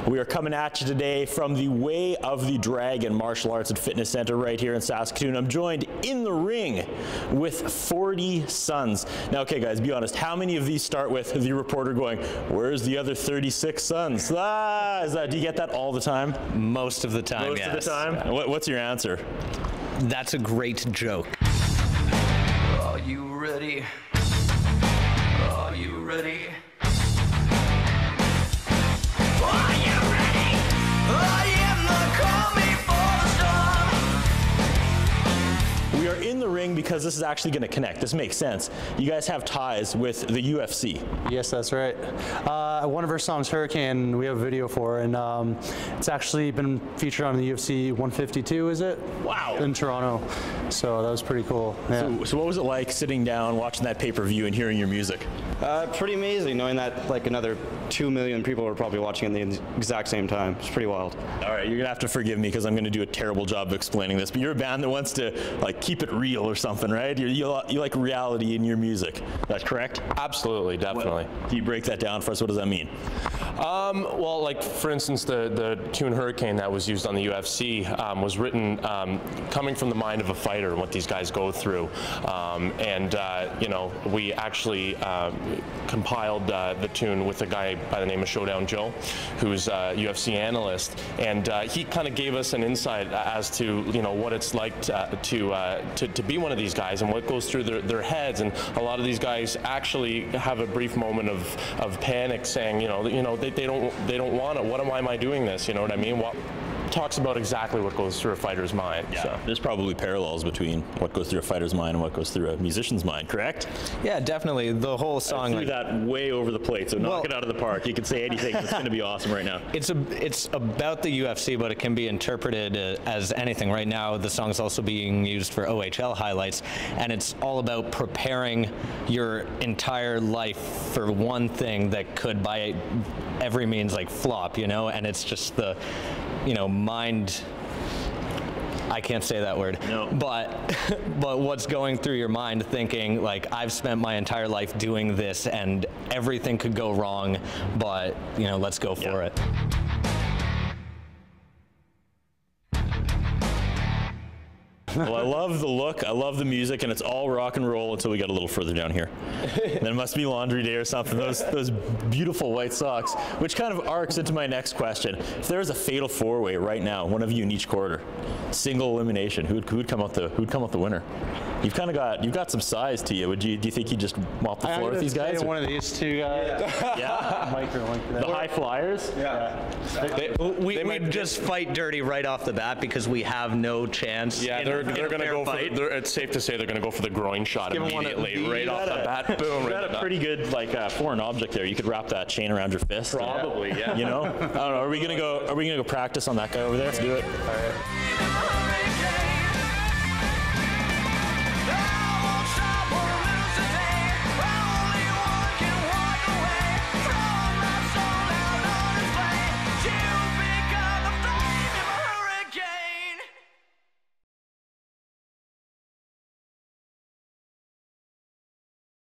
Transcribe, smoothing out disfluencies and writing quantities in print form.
We are coming at you today from the Way of the Dragon Martial Arts and Fitness Center right here in Saskatoon. I'm joined in the ring with 40 sons. Now, okay, guys, be honest. How many of these start with the reporter going, "Where's the other 36 sons?" Do you get that all the time? Most of the time, Most of the time? Yeah. What's your answer? That's a great joke. Are you ready? Are you ready? Are you ready? I am the call me for the storm. We are in the ring because this is actually going to connect. This makes sense. You guys have ties with the UFC. Yes, that's right. One of our songs, Hurricane, we have a video for, and it's actually been featured on the UFC 152, is it? Wow. In Toronto. So that was pretty cool. Yeah. So what was it like sitting down, watching that pay-per-view and hearing your music? Pretty amazing, knowing that like another 2 million people were probably watching at the exact same time. It's pretty wild. All right, you're gonna have to forgive me because I'm gonna do a terrible job of explaining this, but you're a band that wants to like keep it real or something, right? You like reality in your music. That's correct? Absolutely, definitely. Can you break that down for us? What does that mean? Well, like for instance, the tune Hurricane that was used on the UFC was written coming from the mind of a fighter and what these guys go through. You know, we actually compiled the tune with a guy by the name of Showdown Joe, who's a UFC analyst, and he kind of gave us an insight as to, you know, what it's like to be one of these guys and what goes through their heads. And a lot of these guys actually have a brief moment of panic, saying, you know, they don't want it. Why am I doing this? You know what I mean? Talks about exactly what goes through a fighter's mind. Yeah, so. There's probably parallels between what goes through a fighter's mind and what goes through a musician's mind, correct? Yeah, definitely. The whole song. I threw that way over the plate, so knock it out of the park. You can say anything. It's going to be awesome right now. It's about the UFC, but it can be interpreted as anything. Right now, the song's also being used for OHL highlights, and it's all about preparing your entire life for one thing that could, by every means, like flop, you know. And it's just the, you know, mind. I can't say that word. No. But what's going through your mind, thinking like, I've spent my entire life doing this and everything could go wrong, but you know, let's go for it. Well, I love the look, I love the music, and it's all rock and roll until we get a little further down here. Then it must be laundry day or something. Those beautiful white socks, which kind of arcs into my next question. If there was a fatal four-way right now, one of you in each quarter, single elimination, who'd come out the winner? You've got some size to you. Do you think you'd just mop the floor with these guys? One of these two guys. Yeah. The high flyers? Yeah. We'd just fight dirty right off the bat because we have no chance. Yeah, they're going to go fight. It's safe to say they're going to go for the groin shot immediately, right off the bat. Boom. You got a pretty good foreign object there. You could wrap that chain around your fist. Probably, yeah. You know? I don't know. Are we gonna go practice on that guy over there? Let's do it. All right.